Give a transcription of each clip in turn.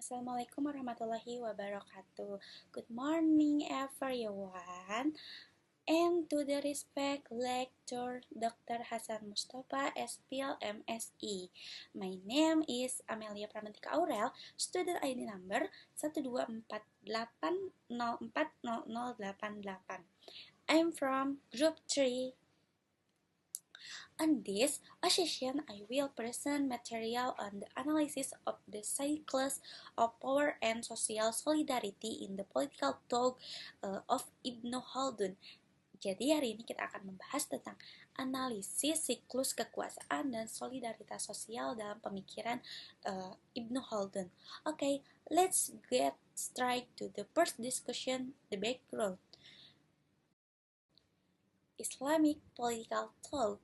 Assalamualaikum warahmatullahi wabarakatuh. Good morning everyone. And to the respect lecturer Dr. Hasan Mustafa SPL MSI. My name is Amelia Pramentika Aurel, student ID number 12880400088. I'm from group 3. On this session, I will present material on the analysis of the cycles of power and social solidarity in the political thought of Ibnu Khaldun. Jadi hari ini kita akan membahas tentang analisis siklus kekuasaan dan solidaritas sosial dalam pemikiran Ibnu Khaldun. Okay, let's get straight to the first discussion, the background. Islamic political thought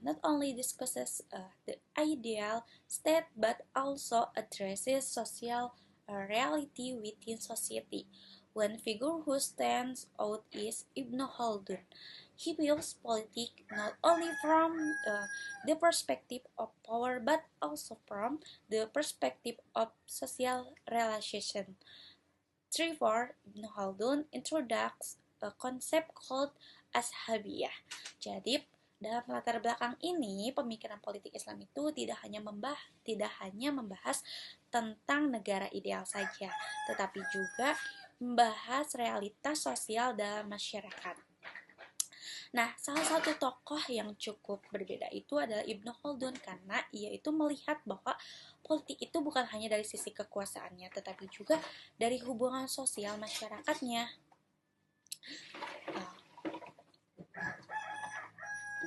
not only discusses the ideal state but also addresses social reality within society. One figure who stands out is Ibn Khaldun. He views politics not only from the perspective of power but also from the perspective of social relation. Therefore, Ibn Khaldun introduces a concept called Ashabiyah. Jadi dalam latar belakang ini, pemikiran politik Islam itu tidak hanya membahas tentang negara ideal saja, tetapi juga membahas realitas sosial dalam masyarakat. Nah, salah satu tokoh yang cukup berbeda itu adalah Ibnu Khaldun karena ia itu melihat bahwa politik itu bukan hanya dari sisi kekuasaannya, tetapi juga dari hubungan sosial masyarakatnya.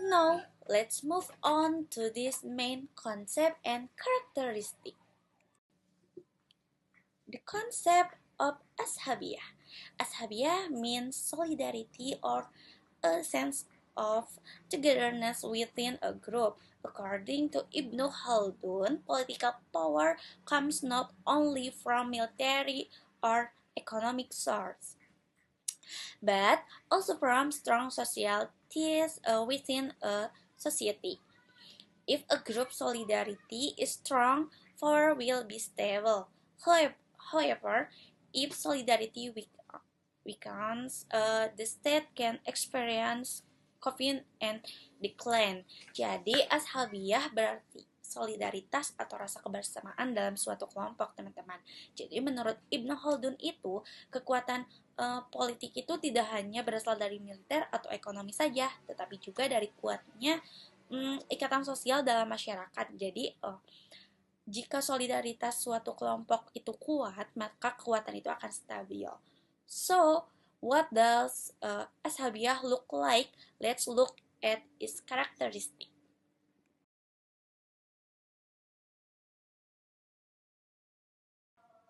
Now, let's move on to this main concept and characteristic. The concept of Ashabiyah. Ashabiyah means solidarity or a sense of togetherness within a group. According to Ibn Khaldun, political power comes not only from military or economic sources, but also from strong social ties within a society. If a group solidarity is strong, power will be stable. However, if solidarity weakens, the state can experience coffin and decline. Jadi, ashabiyah berarti solidaritas atau rasa kebersamaan dalam suatu kelompok, teman-teman. Jadi, menurut Ibn Khaldun itu, kekuatan politik itu tidak hanya berasal dari militer atau ekonomi saja, tetapi juga dari kuatnya ikatan sosial dalam masyarakat. Jadi, jika solidaritas suatu kelompok itu kuat, maka kekuatan itu akan stabil. So, what does Ashabiyah look like? Let's look at its characteristic.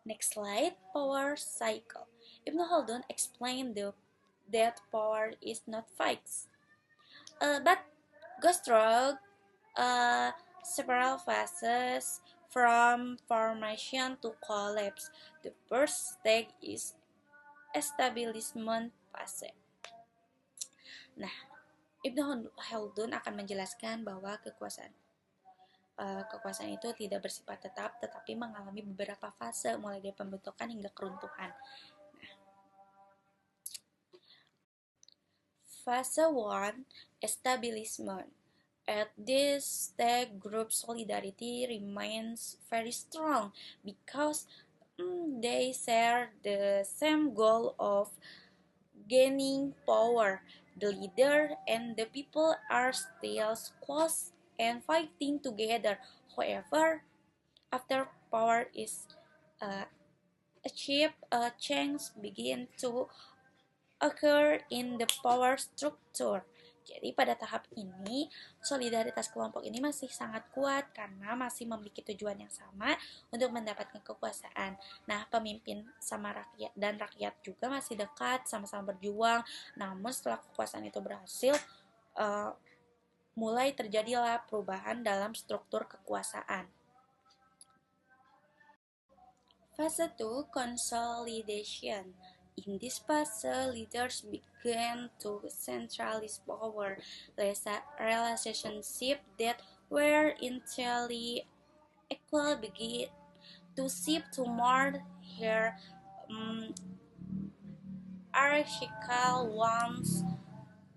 Next slide, power cycle. Ibn Khaldun explained that power is not fixed, but goes through several phases from formation to collapse. The first stage is establishment phase. Nah, Ibn Khaldun akan menjelaskan bahwa kekuasaan itu tidak bersifat tetap, tetapi mengalami beberapa fase, mulai dari pembentukan hingga keruntuhan. Fase 1, establishment. At this stage, group solidarity remains very strong because they share the same goal of gaining power. The leader and the people are still close and fighting together. However, after power is achieved, a change begins to occur in the power structure. Jadi pada tahap ini, solidaritas kelompok ini masih sangat kuat karena masih memiliki tujuan yang sama untuk mendapatkan kekuasaan. Nah, pemimpin sama rakyat dan rakyat juga masih dekat, sama-sama berjuang. Namun setelah kekuasaan itu berhasil, mulai terjadilah perubahan dalam struktur kekuasaan. Fase 2, consolidation. In this phase, leaders began to centralize power. Relationships that were initially equal to shift to more here hierarchical ones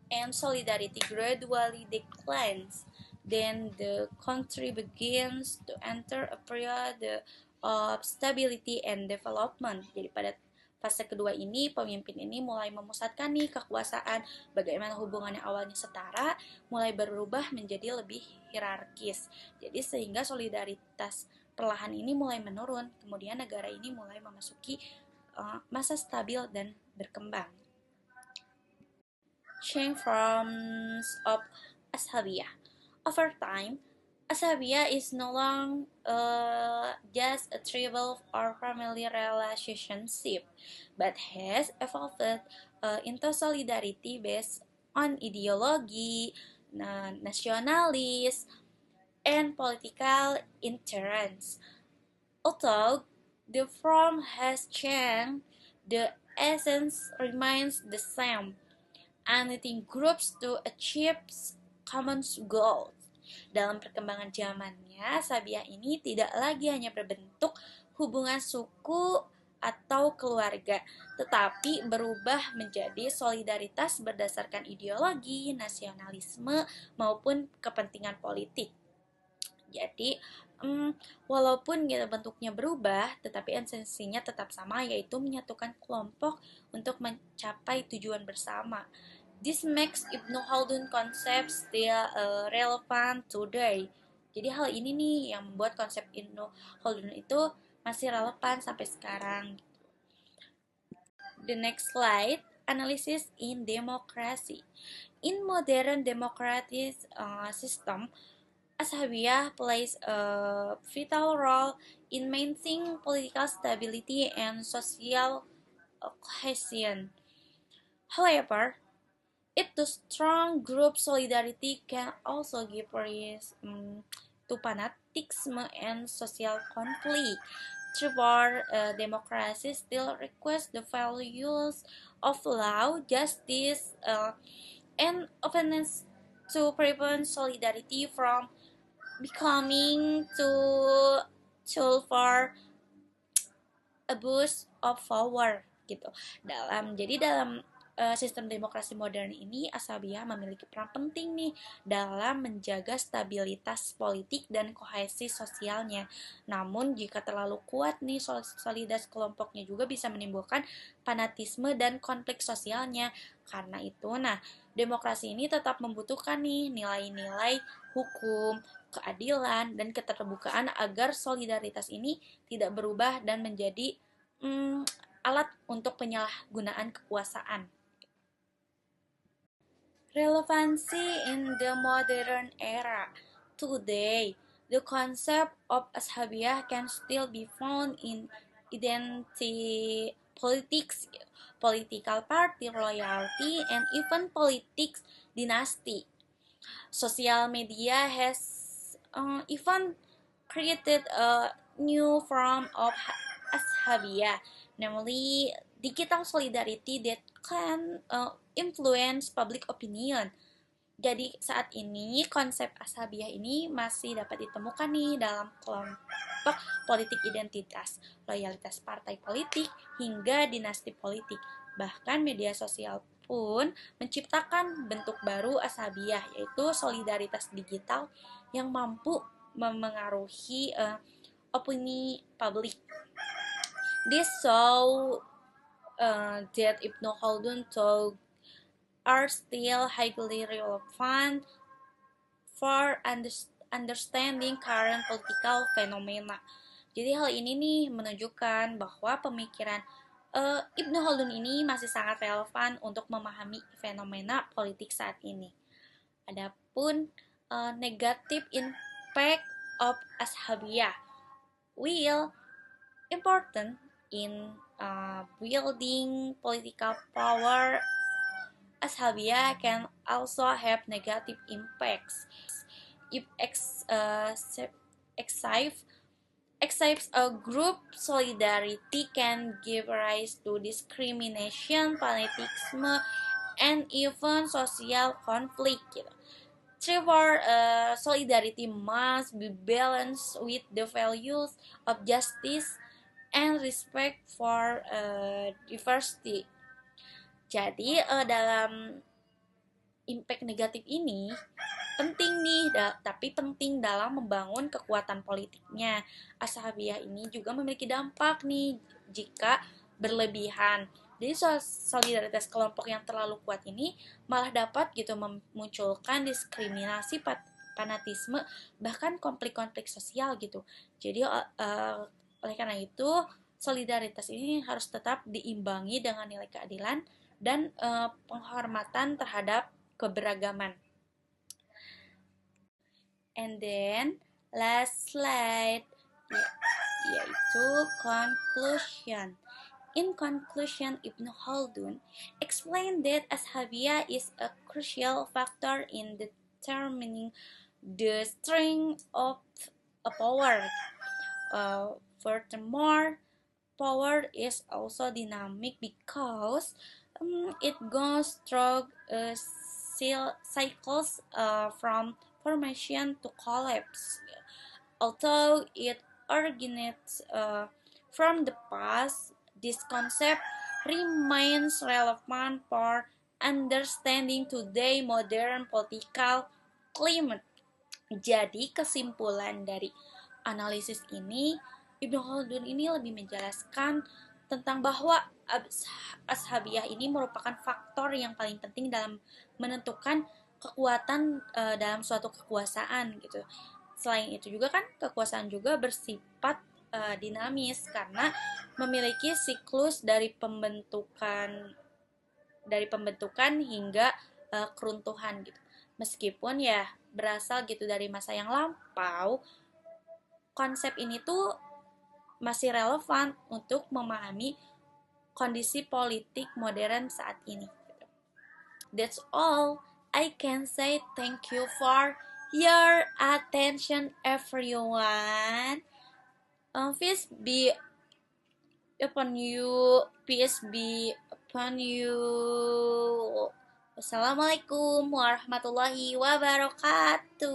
and solidarity gradually declines, then the country begins to enter a period of stability and development. Jadi pada fase kedua ini, pemimpin ini mulai memusatkan nih kekuasaan, bagaimana hubungan yang awalnya setara, mulai berubah menjadi lebih hierarkis. Jadi sehingga solidaritas perlahan ini mulai menurun, kemudian negara ini mulai memasuki masa stabil dan berkembang. Change forms of Ashabiyah. Over time, Ashabiyah is no longer just a tribal or family relationship, but has evolved into solidarity based on ideology, nationalism, and political interests. Although the form has changed, the essence remains the same, uniting groups to achieve common goals. Dalam perkembangan zamannya, Ashabiyah ini tidak lagi hanya berbentuk hubungan suku atau keluarga, tetapi berubah menjadi solidaritas berdasarkan ideologi, nasionalisme, maupun kepentingan politik. Jadi, walaupun gitu bentuknya berubah, tetapi esensinya tetap sama, yaitu menyatukan kelompok untuk mencapai tujuan bersama. This makes Ibnu Khaldun concept still relevant today. Jadi hal ini nih yang membuat konsep Ibnu Khaldun itu masih relevan sampai sekarang. The next slide, analysis in democracy. In modern democratic system, Ashabiyah plays a vital role in maintaining political stability and social cohesion. However, the strong group solidarity can also give rise to fanaticism and social conflict. Therefore, democracy still requires the values of law, justice, and openness to prevent solidarity from becoming tool for abuse of power gitu. Dalam sistem demokrasi modern ini, Ashabiyah memiliki peran penting nih dalam menjaga stabilitas politik dan kohesi sosialnya. Namun jika terlalu kuat nih solidaritas kelompoknya juga bisa menimbulkan fanatisme dan konflik sosialnya. Karena itu, demokrasi ini tetap membutuhkan nih nilai-nilai hukum, keadilan, dan keterbukaan agar solidaritas ini tidak berubah dan menjadi alat untuk penyalahgunaan kekuasaan. Relevancy in the modern era. Today, the concept of Ashabiyah can still be found in identity politics, political party loyalty, and even politics dynasty. Social media has even created a new form of Ashabiyah, namely digital solidarity that can influence public opinion. Jadi saat ini konsep Ashabiyah ini masih dapat ditemukan nih dalam kelompok politik identitas, loyalitas partai politik, hingga dinasti politik. Bahkan media sosial pun menciptakan bentuk baru Ashabiyah, yaitu solidaritas digital yang mampu memengaruhi opini publik. This show that Ibnu Khaldun thought are still highly relevant for understanding current political phenomena. Jadi hal ini nih menunjukkan bahwa pemikiran Ibnu Khaldun ini masih sangat relevan untuk memahami fenomena politik saat ini. Adapun negative impact of Ashabiyah will important in building political power. Ashabiyah can also have negative impacts if excites a group solidarity can give rise to discrimination, fanatism, and even social conflict gitu. Therefore, solidarity must be balanced with the values of justice and respect for diversity. Jadi, dalam impact negatif ini penting nih, tapi penting dalam membangun kekuatan politiknya. Ashabiyah ini juga memiliki dampak nih jika berlebihan. Jadi solidaritas kelompok yang terlalu kuat ini malah dapat gitu memunculkan diskriminasi, fanatisme, bahkan konflik-konflik sosial gitu. Jadi oleh karena itu solidaritas ini harus tetap diimbangi dengan nilai keadilan dan penghormatan terhadap keberagaman. And then last slide yaitu conclusion. In conclusion, Ibn Khaldun explained that Ashabiyah is a crucial factor in determining the strength of a power. Furthermore, power is also dynamic because it goes through cycles from formation to collapse. Although it originates from the past, this concept remains relevant for understanding today modern political climate. Jadi kesimpulan dari analisis ini, Ibnu Khaldun ini lebih menjelaskan tentang bahwa Ashabiyah ini merupakan faktor yang paling penting dalam menentukan kekuatan dalam suatu kekuasaan gitu. Selain itu juga kan kekuasaan juga bersifat dinamis karena memiliki siklus dari pembentukan hingga keruntuhan gitu. Meskipun ya berasal gitu dari masa yang lampau, konsep ini tuh masih relevan untuk memahami kondisi politik modern saat ini. That's all I can say. Thank you for your attention, everyone. Peace be upon you. Peace be upon you. Wassalamualaikum warahmatullahi wabarakatuh.